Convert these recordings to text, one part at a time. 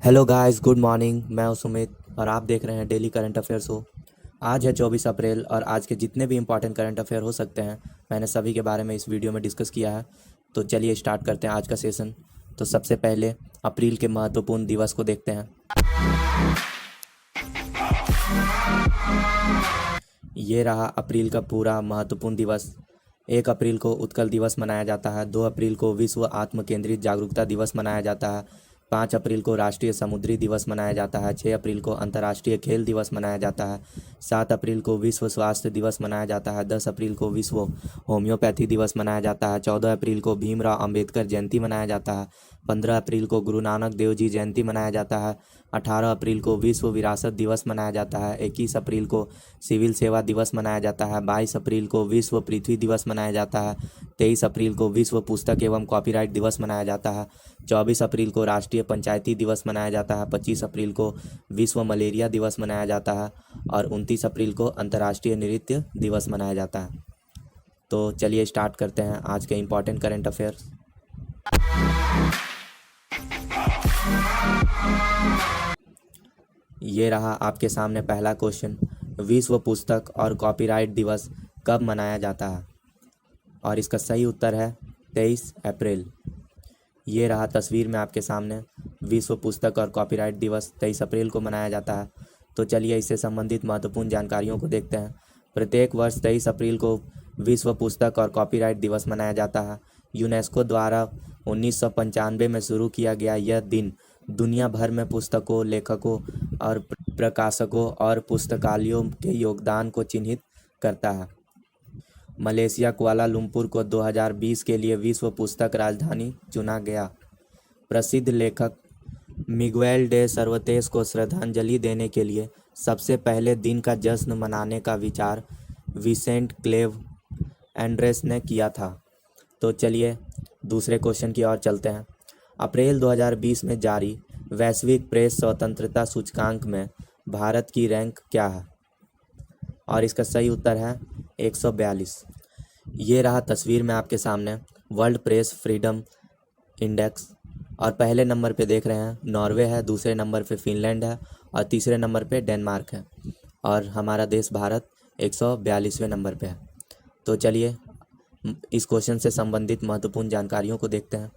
Hello guys, good morning. मैं हूं सुमित और आप देख रहे हैं डेली करंट अफेयर्स हो। आज है 24 अप्रैल और आज के जितने भी इम्पोर्टेंट करंट अफेयर हो सकते हैं मैंने सभी के बारे में इस वीडियो में डिस्कस किया है। तो चलिए स्टार्ट करते हैं आज का सेशन। तो सबसे पहले अप्रैल के महत्वपूर्ण दिवस को देखते हैं। ये रहा अप्रैल का पूरा महत्वपूर्ण दिवस। 1 अप्रैल को उत्कल दिवस मनाया जाता है। 2 अप्रैल को विश्व आत्म केंद्रित जागरूकता दिवस मनाया जाता है। 5 अप्रैल को राष्ट्रीय समुद्री दिवस मनाया जाता है। 6 अप्रैल को अंतर्राष्ट्रीय खेल दिवस मनाया जाता है। 7 अप्रैल को विश्व स्वास्थ्य दिवस मनाया जाता है। 10 अप्रैल को विश्व होम्योपैथी दिवस मनाया जाता है। 14 अप्रैल को भीमराव अंबेडकर जयंती मनाया जाता है। 15 अप्रैल को गुरु नानक देव जी जयंती मनाया जाता है। 18 अप्रैल को विश्व विरासत दिवस मनाया जाता है। 21 अप्रैल को सिविल सेवा दिवस मनाया जाता है। 22 अप्रैल को विश्व पृथ्वी दिवस मनाया जाता है। 23 अप्रैल को विश्व पुस्तक एवं कॉपीराइट दिवस मनाया जाता है। 24 अप्रैल को राष्ट्रीय पंचायती दिवस मनाया जाता है। 25 अप्रैल को विश्व मलेरिया दिवस मनाया जाता है और 29 अप्रैल को अंतर्राष्ट्रीय नृत्य दिवस मनाया जाता है। तो चलिए स्टार्ट करते हैं आज के इम्पोर्टेंट करंट अफेयर्स। ये रहा आपके सामने पहला क्वेश्चन। विश्व पुस्तक और कॉपीराइट दिवस कब मनाया जाता है? और इसका सही उत्तर है 23 अप्रैल। ये रहा तस्वीर में आपके सामने। विश्व पुस्तक और कॉपीराइट दिवस 23 अप्रैल को मनाया जाता है। तो चलिए इससे संबंधित महत्वपूर्ण जानकारियों को देखते हैं। प्रत्येक वर्ष 23 अप्रैल को विश्व पुस्तक और कॉपीराइट दिवस मनाया जाता है। यूनेस्को द्वारा 1995 में शुरू किया गया यह दिन दुनिया भर में पुस्तकों, लेखकों और प्रकाशकों और पुस्तकालयों के योगदान को चिन्हित करता है। मलेशिया कुआलालंपुर को 2020 के लिए विश्व पुस्तक राजधानी चुना गया। प्रसिद्ध लेखक मिगुएल डे सर्वांतेस को श्रद्धांजलि देने के लिए सबसे पहले दिन का जश्न मनाने का विचार विसेंट क्लेव एंड्रेस ने किया था। तो चलिए दूसरे क्वेश्चन की ओर चलते हैं। अप्रैल 2020 में जारी वैश्विक प्रेस स्वतंत्रता सूचकांक में भारत की रैंक क्या है? और इसका सही उत्तर है 142। ये रहा तस्वीर में आपके सामने वर्ल्ड प्रेस फ्रीडम इंडेक्स। और पहले नंबर पे देख रहे हैं नॉर्वे है, दूसरे नंबर पे फिनलैंड है और तीसरे नंबर पे डेनमार्क है। और हमारा देश भारत 142वें नंबर पे है। तो चलिए इस क्वेश्चन से संबंधित महत्वपूर्ण जानकारियों को देखते हैं।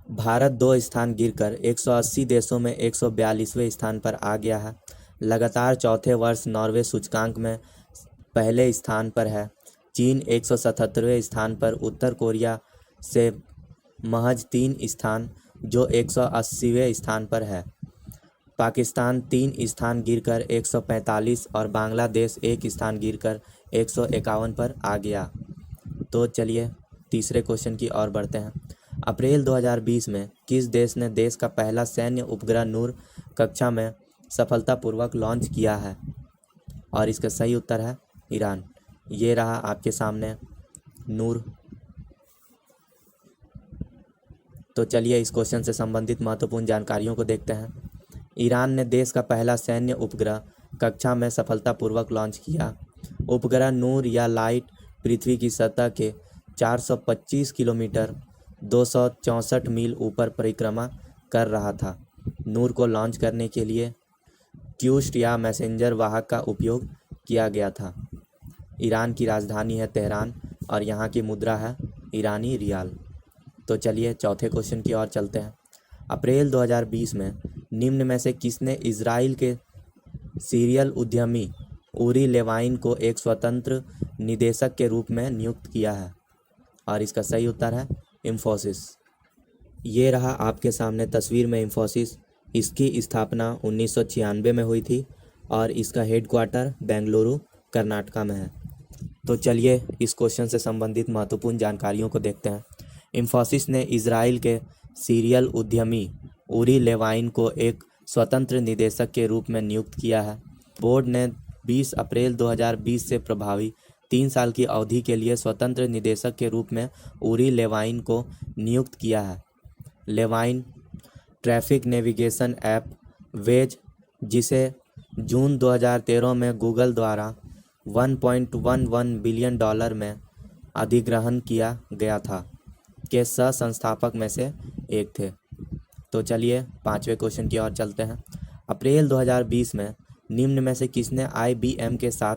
भारत 2 स्थान गिरकर 180 देशों में 142वें स्थान पर आ गया है। लगातार चौथे वर्ष नॉर्वे सूचकांक में पहले स्थान पर है। चीन 177वें स्थान पर, उत्तर कोरिया से महज 3 स्थान जो 180वें स्थान पर है। पाकिस्तान 3 स्थान गिरकर 145 और बांग्लादेश 1 स्थान गिरकर 151 पर आ गया। तो चलिए तीसरे क्वेश्चन की ओर बढ़ते हैं। अप्रैल 2020 में किस देश ने देश का पहला सैन्य उपग्रह नूर कक्षा में सफलतापूर्वक लॉन्च किया है? और इसका सही उत्तर है ईरान। ये रहा आपके सामने नूर। तो चलिए इस क्वेश्चन से संबंधित महत्वपूर्ण जानकारियों को देखते हैं। ईरान ने देश का पहला सैन्य उपग्रह कक्षा में सफलतापूर्वक लॉन्च किया। उपग्रह नूर या लाइट पृथ्वी की सतह के 425 किलोमीटर 264 मील ऊपर परिक्रमा कर रहा था। नूर को लॉन्च करने के लिए क्यूस्ट या मैसेंजर वाहक का उपयोग किया गया था। ईरान की राजधानी है तेहरान और यहाँ की मुद्रा है ईरानी रियाल। तो चलिए चौथे क्वेश्चन की ओर चलते हैं। अप्रैल 2020 में निम्न में से किसने इजराइल के सीरियल उद्यमी उरी लेवाइन को एक स्वतंत्र निदेशक के रूप में नियुक्त किया है? और इसका सही उत्तर है इंफोसिस। ये रहा आपके सामने तस्वीर में इंफोसिस। इसकी स्थापना 1996 में हुई थी और इसका हेडक्वार्टर बेंगलुरु कर्नाटका में है। तो चलिए इस क्वेश्चन से संबंधित महत्वपूर्ण जानकारियों को देखते हैं। इंफोसिस ने इजराइल के सीरियल उद्यमी उरी लेवाइन को एक स्वतंत्र निदेशक के रूप में नियुक्त किया है। बोर्ड ने 20 अप्रैल 2020 से प्रभावी 3 साल की अवधि के लिए स्वतंत्र निदेशक के रूप में उरी लेवाइन को नियुक्त किया है। लेवाइन ट्रैफिक नेविगेशन ऐप वेज, जिसे जून 2013 में गूगल द्वारा $1.11 बिलियन में अधिग्रहण किया गया था, के सह संस्थापक में से एक थे। तो चलिए 5वें क्वेश्चन की ओर चलते हैं। अप्रैल 2020 में निम्न में से किसने IBM के साथ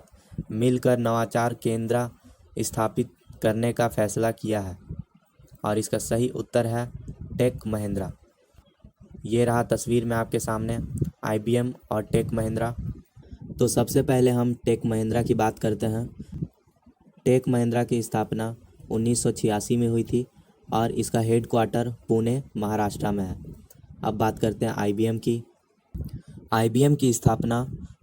मिलकर नवाचार केंद्र स्थापित करने का फैसला किया है? और इसका सही उत्तर है टेक महिंद्रा। ये रहा तस्वीर में आपके सामने IBM और टेक महिंद्रा। तो सबसे पहले हम टेक महिंद्रा की बात करते हैं। टेक महिंद्रा की स्थापना 1986 में हुई थी और इसका हेडक्वार्टर पुणे महाराष्ट्र में है। अब बात करते हैं IBM की। IBM की स्थापना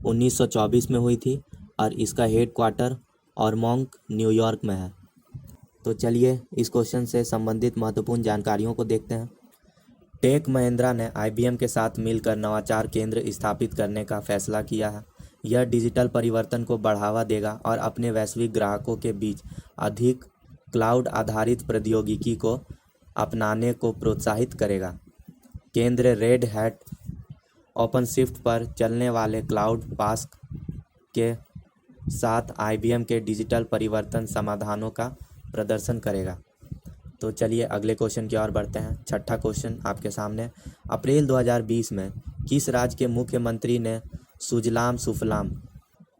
1924 में हुई थी और इसका हेडक्वार्टर ऑरमोंक न्यूयॉर्क में है। तो चलिए इस क्वेश्चन से संबंधित महत्वपूर्ण जानकारियों को देखते हैं। टेक महिंद्रा ने IBM के साथ मिलकर नवाचार केंद्र स्थापित करने का फैसला किया है। यह डिजिटल परिवर्तन को बढ़ावा देगा और अपने वैश्विक ग्राहकों के बीच अधिक क्लाउड आधारित प्रौद्योगिकी को अपनाने को प्रोत्साहित करेगा। केंद्र रेड हैट ओपनशिफ्ट पर चलने वाले क्लाउड पास के साथ IBM के डिजिटल परिवर्तन समाधानों का प्रदर्शन करेगा। तो चलिए अगले क्वेश्चन की ओर बढ़ते हैं। छठा क्वेश्चन आपके सामने। अप्रैल 2020 में किस राज्य के मुख्यमंत्री ने सुजलाम सुफलाम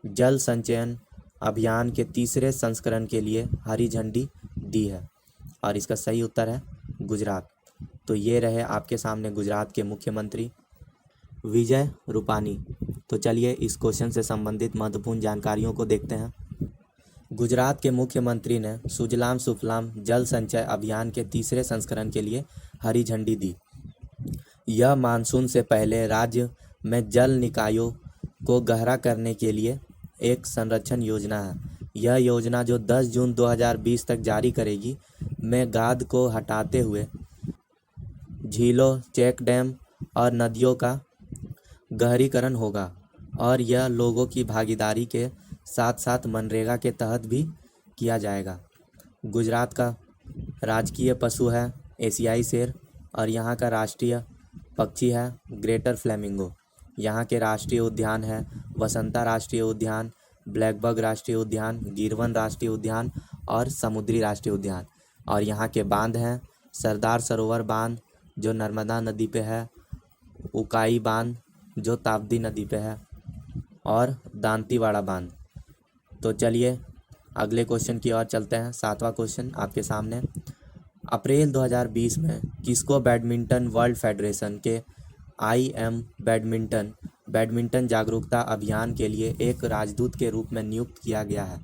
जल संचयन अभियान के तीसरे संस्करण के लिए हरी झंडी दी है? और इसका सही उत्तर है गुजरात। तो ये रहे आपके सामने गुजरात के मुख्यमंत्री विजय रूपानी। तो चलिए इस क्वेश्चन से संबंधित महत्वपूर्ण जानकारियों को देखते हैं। गुजरात के मुख्यमंत्री ने सुजलाम सुफलाम जल संचय अभियान के तीसरे संस्करण के लिए हरी झंडी दी। यह मानसून से पहले राज्य में जल निकायों को गहरा करने के लिए एक संरक्षण योजना है। यह योजना जो 10 जून 2020 तक जारी करेगी में गाद को हटाते हुए झीलों, चेक डैम और नदियों का गहरीकरण होगा और यह लोगों की भागीदारी के साथ साथ मनरेगा के तहत भी किया जाएगा। गुजरात का राजकीय पशु है एशियाई शेर और यहाँ का राष्ट्रीय पक्षी है ग्रेटर फ्लेमिंगो। यहाँ के राष्ट्रीय उद्यान है वसंता राष्ट्रीय उद्यान, ब्लैकबक राष्ट्रीय उद्यान, गिरवन राष्ट्रीय उद्यान और समुद्री राष्ट्रीय उद्यान। और यहाँ के बांध हैं सरदार सरोवर बांध जो नर्मदा नदी पे है, उकाई बांध जो ताप्ती नदी पे है और दांतीवाड़ा बांध। तो चलिए अगले क्वेश्चन की ओर चलते हैं। 7वां क्वेश्चन आपके सामने। अप्रैल 2020 में किसको बैडमिंटन वर्ल्ड फेडरेशन के IM बैडमिंटन जागरूकता अभियान के लिए एक राजदूत के रूप में नियुक्त किया गया है?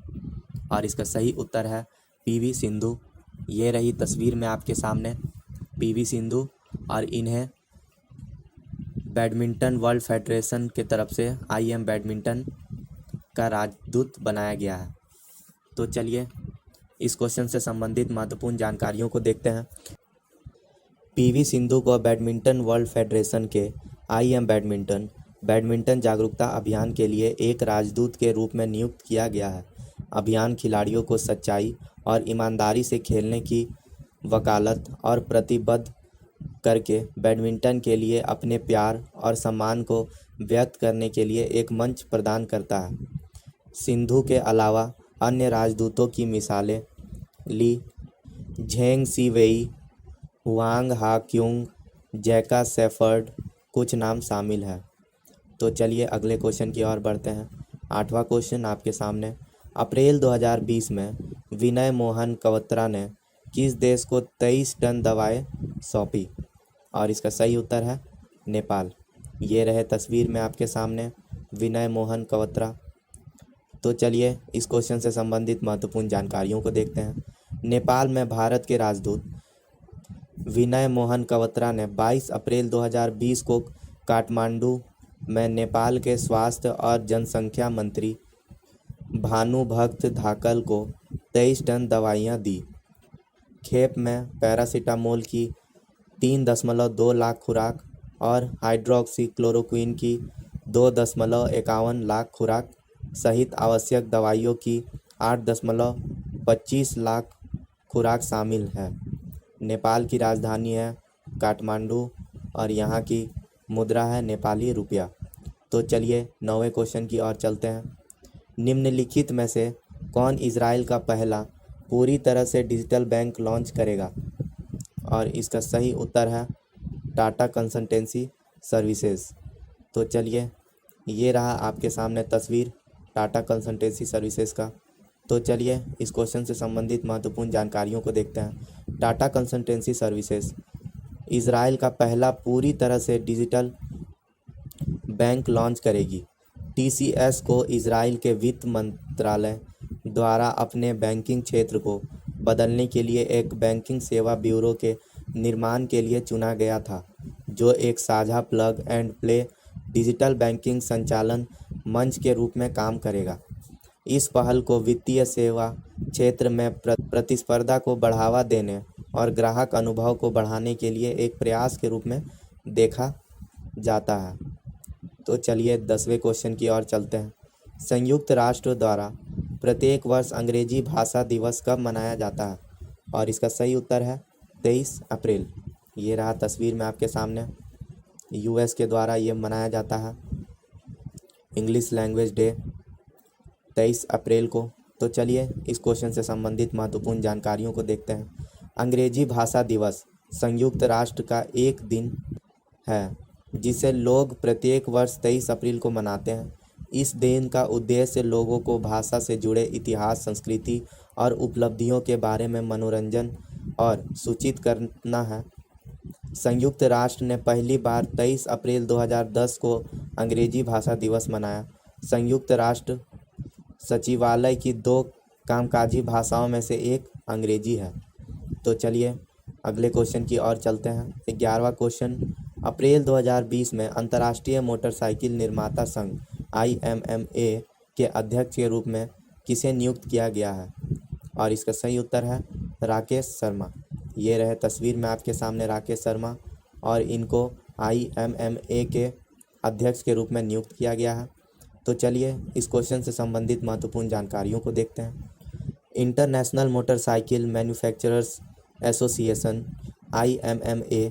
और इसका सही उत्तर है PV सिंधु। ये रही तस्वीर में आपके सामने PV सिंधु और इन्हें बैडमिंटन वर्ल्ड फेडरेशन के तरफ से IM बैडमिंटन का राजदूत बनाया गया है। तो चलिए इस क्वेश्चन से संबंधित महत्वपूर्ण जानकारियों को देखते हैं। PV सिंधु को बैडमिंटन वर्ल्ड फेडरेशन के IM बैडमिंटन जागरूकता अभियान के लिए एक राजदूत के रूप में नियुक्त किया गया है। अभियान खिलाड़ियों को सच्चाई और ईमानदारी से खेलने की वकालत और प्रतिबद्ध करके बैडमिंटन के लिए अपने प्यार और सम्मान को व्यक्त करने के लिए एक मंच प्रदान करता है। सिंधु के अलावा अन्य राजदूतों की मिसालें ली झेंग सी वेई, हुआंग हा क्यूंग, जैका सेफर्ड कुछ नाम शामिल हैं। तो चलिए अगले क्वेश्चन की ओर बढ़ते हैं। 8वां क्वेश्चन आपके सामने। अप्रैल 2020 में विनय मोहन क्वत्रा ने किस देश को 23 टन दवाएं सौंपी? और इसका सही उत्तर है नेपाल। ये रहे तस्वीर में आपके सामने विनय मोहन क्वत्रा। तो चलिए इस क्वेश्चन से संबंधित महत्वपूर्ण जानकारियों को देखते हैं। नेपाल में भारत के राजदूत विनय मोहन क्वत्रा ने 22 अप्रैल 2020 को काठमांडू में नेपाल के स्वास्थ्य और जनसंख्या मंत्री भानुभक्त धाकल को 23 टन दवाइयाँ दी। खेप में पैरासीटामोल की 3.2 लाख खुराक और हाइड्रोक्सीक्लोरोक्विन की 2.51 लाख खुराक सहित आवश्यक दवाइयों की 8.25 लाख खुराक शामिल है। नेपाल की राजधानी है काठमांडू और यहाँ की मुद्रा है नेपाली रुपया। तो चलिए 9वें क्वेश्चन की ओर चलते हैं। निम्नलिखित में से कौन इजराइल का पहला पूरी तरह से डिजिटल बैंक लॉन्च करेगा? और इसका सही उत्तर है टाटा कंसल्टेंसी सर्विसेज। तो चलिए ये रहा आपके सामने तस्वीर टाटा कंसल्टेंसी सर्विसेज का। तो चलिए इस क्वेश्चन से संबंधित महत्वपूर्ण जानकारियों को देखते हैं। टाटा कंसल्टेंसी सर्विसेज इजराइल का पहला पूरी तरह से डिजिटल बैंक लॉन्च करेगी। टीसीएस को इजराइल के वित्त मंत्रालय द्वारा अपने बैंकिंग क्षेत्र को बदलने के लिए एक बैंकिंग सेवा ब्यूरो के निर्माण के लिए चुना गया था, जो एक साझा plug and play digital banking संचालन मंच के रूप में काम करेगा। इस पहल को वित्तीय सेवा क्षेत्र में प्रतिस्पर्धा को बढ़ावा देने और ग्राहक अनुभव को बढ़ाने के लिए एक प्रयास के रूप में देखा जाता है। तो चलिए 10वें क्वेश्चन की ओर चलते हैं। संयुक्त राष्ट्र द्वारा प्रत्येक वर्ष अंग्रेजी भाषा दिवस कब मनाया जाता है? और इसका सही उत्तर है 23 अप्रैल। ये रहा तस्वीर में आपके सामने। यूएस के द्वारा ये मनाया जाता है इंग्लिश लैंग्वेज डे 23 अप्रैल को। तो चलिए इस क्वेश्चन से संबंधित महत्वपूर्ण जानकारियों को देखते हैं। अंग्रेजी भाषा दिवस संयुक्त राष्ट्र का एक दिन है जिसे लोग प्रत्येक वर्ष 23 अप्रैल को मनाते हैं। इस दिन का उद्देश्य लोगों को भाषा से जुड़े इतिहास, संस्कृति और उपलब्धियों के बारे में मनोरंजन और सूचित करना है। संयुक्त राष्ट्र ने पहली बार 23 अप्रैल 2010 को अंग्रेजी भाषा दिवस मनाया। संयुक्त राष्ट्र सचिवालय की 2 कामकाजी भाषाओं में से एक अंग्रेजी है। तो चलिए अगले क्वेश्चन की ओर चलते हैं। 11वां क्वेश्चन, अप्रैल 2020 में अंतर्राष्ट्रीय मोटरसाइकिल निर्माता संघ IMMA के अध्यक्ष के रूप में किसे नियुक्त किया गया है? और इसका सही उत्तर है राकेश शर्मा। ये रहे तस्वीर में आपके सामने राकेश शर्मा, और इनको IMMA के अध्यक्ष के रूप में नियुक्त किया गया है। तो चलिए इस क्वेश्चन से संबंधित महत्वपूर्ण जानकारियों को देखते हैं। International motorcycle manufacturers association IMMA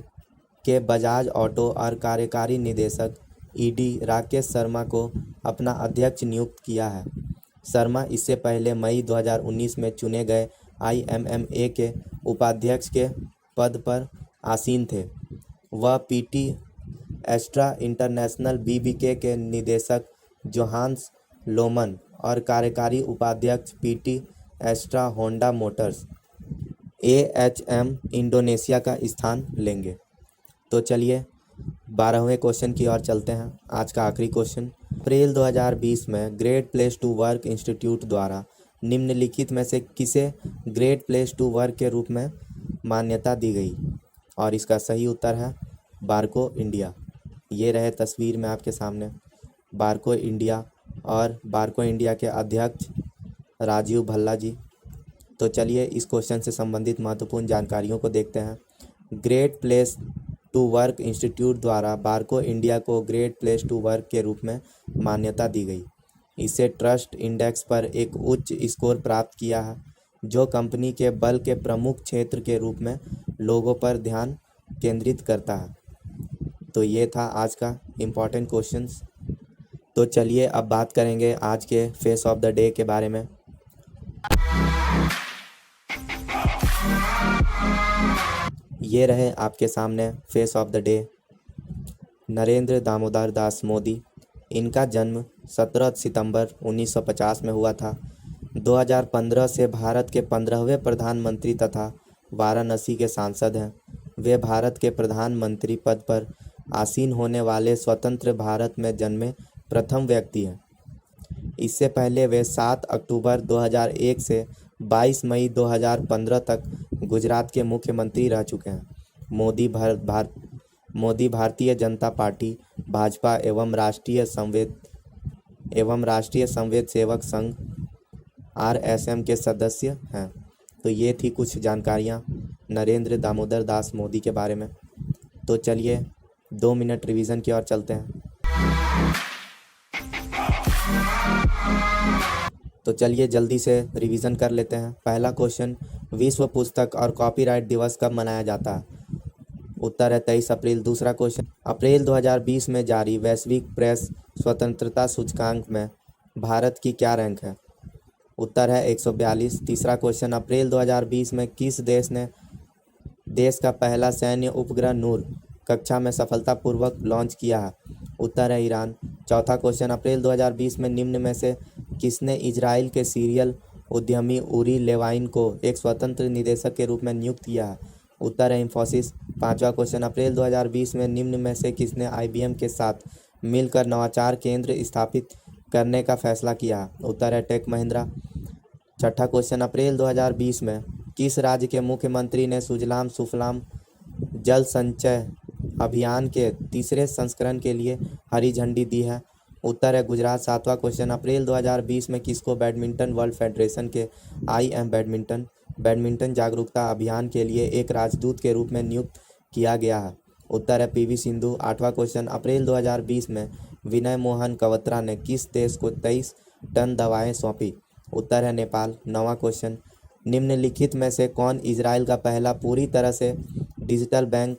के बजाज ऑटो और कार्यकारी निदेशक ED राकेश शर्मा को अपना अध्यक्ष नियुक्त किया है। शर्मा इससे पहले मई 2019 में चुने गए IMMA के उपाध्यक्ष के पद पर आसीन थे। वह PT एस्ट्रा इंटरनेशनल BBK के निदेशक जोहान्स लोमन और कार्यकारी उपाध्यक्ष PT Astra Honda Motors AHM Indonesia का स्थान लेंगे। तो चलिए 12वें क्वेश्चन की ओर चलते हैं। आज का आखिरी क्वेश्चन, अप्रैल 2020 में great place to work institute द्वारा निम्नलिखित में से किसे ग्रेट प्लेस टू वर्क के रूप में मान्यता दी गई? और इसका सही उत्तर है बारको इंडिया। ये रहे तस्वीर में आपके सामने बारको इंडिया, और बारको इंडिया के अध्यक्ष राजीव भल्ला जी। तो चलिए इस क्वेश्चन से संबंधित महत्वपूर्ण जानकारियों को देखते हैं। Great place to work institute द्वारा बारको इंडिया को ग्रेट प्लेस टू वर्क के रूप में मान्यता दी गई। इसे ट्रस्ट इंडेक्स पर एक उच्च स्कोर प्राप्त किया है, जो कंपनी के बल के प्रमुख क्षेत्र के रूप में लोगों पर ध्यान केंद्रित करता है। तो ये था आज का इम्पॉर्टेंट क्वेश्चंस। तो चलिए अब बात करेंगे आज के फेस ऑफ द डे के बारे में। ये रहे आपके सामने face of the day, Narendra Damodar Das Modi. इनका जन्म 17 सितंबर 1950 में हुआ था। 2015 से भारत के 15वें प्रधानमंत्री तथा वाराणसी के सांसद हैं। वे भारत के प्रधानमंत्री पद पर आसीन होने वाले स्वतंत्र भारत में जन्मे प्रथम व्यक्ति हैं। इससे पहले वे 7 अक्टूबर 2001 से 22 मई 2015 तक गुजरात के मुख्यमंत्री रह चुके हैं। मोदी भारतीय जनता पार्टी भाजपा एवं राष्ट्रीय संवेद सेवक संघ RSM के सदस्य हैं। तो ये थी कुछ जानकारियाँ नरेंद्र दामोदर दास मोदी के बारे में। तो चलिए 2 मिनट रिवीजन की ओर चलते हैं। तो चलिए जल्दी से रिवीजन कर लेते हैं। पहला क्वेश्चन, विश्व पुस्तक और कॉपीराइट दिवस कब मनाया जाता है? उत्तर है 23 अप्रैल। दूसरा क्वेश्चन, अप्रैल 2020 में जारी वैश्विक प्रेस स्वतंत्रता सूचकांक में भारत की क्या रैंक है? उत्तर है 142। तीसरा क्वेश्चन, अप्रैल 2020 में किस देश ने देश का पहला सैन्य उपग्रह नूर कक्षा में सफलतापूर्वक लॉन्च किया है? उत्तर है ईरान। चौथा क्वेश्चन, अप्रैल 2020 में निम्न में से किसने इजराइल के सीरियल उद्यमी उरी लेवाइन को एक स्वतंत्र निदेशक के रूप में नियुक्त किया है? उत्तर है इंफोसिस। पांचवा क्वेश्चन, अप्रैल 2020 में निम्न में से किसने IBM के साथ मिलकर नवाचार केंद्र स्थापित करने का फैसला किया? उत्तर है टेक महिंद्रा। छठा क्वेश्चन, अप्रैल 2020 में किस राज्य के मुख्यमंत्री ने सुजलाम सुफलाम जल संचय अभियान के तीसरे संस्करण के लिए हरी झंडी दी है? उत्तर है गुजरात। सातवां क्वेश्चन, अप्रैल 2020 में किसको बैडमिंटन वर्ल्ड फेडरेशन के बैडमिंटन जागरूकता अभियान के लिए एक राजदूत के रूप में नियुक्त किया गया है? उत्तर है PV सिंधु। आठवां क्वेश्चन, अप्रैल 2020 में विनय मोहन क्वत्रा ने किस देश को 23 टन दवाएं सौंपी? उत्तर है नेपाल। नौवां क्वेश्चन, निम्नलिखित में से कौन इजराइल का पहला पूरी तरह से डिजिटल बैंक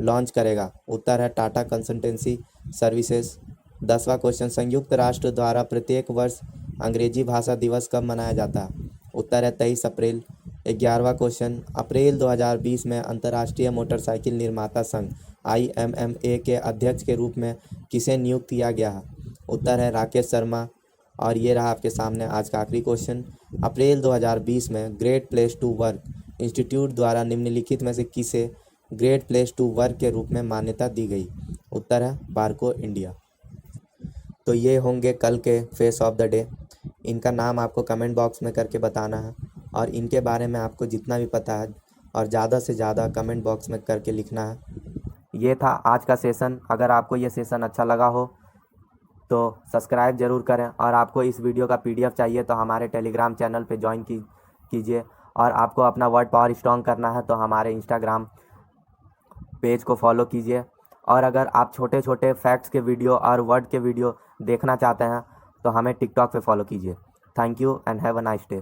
लॉन्च करेगा? उत्तर है टाटा कंसल्टेंसी सर्विसेज। 10वां क्वेश्चन, संयुक्त राष्ट्र द्वारा प्रत्येक वर्ष अंग्रेजी भाषा दिवस कब मनाया जाता है? उत्तर है 23 अप्रैल। 11वां क्वेश्चन, अप्रैल 2020 में अंतर्राष्ट्रीय मोटरसाइकिल निर्माता संघ IMMA के अध्यक्ष के रूप में किसे नियुक्त किया गया है? उत्तर है राकेश शर्मा। और ये रहा आपके सामने आज का आखिरी क्वेश्चन, अप्रैल 2020 में great place to work institute द्वारा निम्नलिखित में से किसे ग्रेट प्लेस टू वर्क के रूप में मान्यता दी गई? उत्तर है बारको इंडिया। तो ये होंगे कल के फेस ऑफ द डे। इनका नाम आपको कमेंट बॉक्स में करके बताना है और इनके बारे में आपको जितना भी पता है और ज़्यादा से ज़्यादा कमेंट बॉक्स में करके लिखना है। ये था आज का सेशन। अगर आपको ये सेशन अच्छा लगा हो तो सब्सक्राइब ज़रूर करें और आपको इस वीडियो का PDF चाहिए तो हमारे टेलीग्राम चैनल पे ज्वाइन कीजिए और आपको अपना वर्ड पावर स्ट्रॉन्ग करना है तो हमारे इंस्टाग्राम पेज को फॉलो कीजिए। और अगर आप छोटे छोटे फैक्ट्स के वीडियो और वर्ड के वीडियो देखना चाहते हैं तो हमें टिकटॉक पे फॉलो कीजिए। Thank you and have a nice day.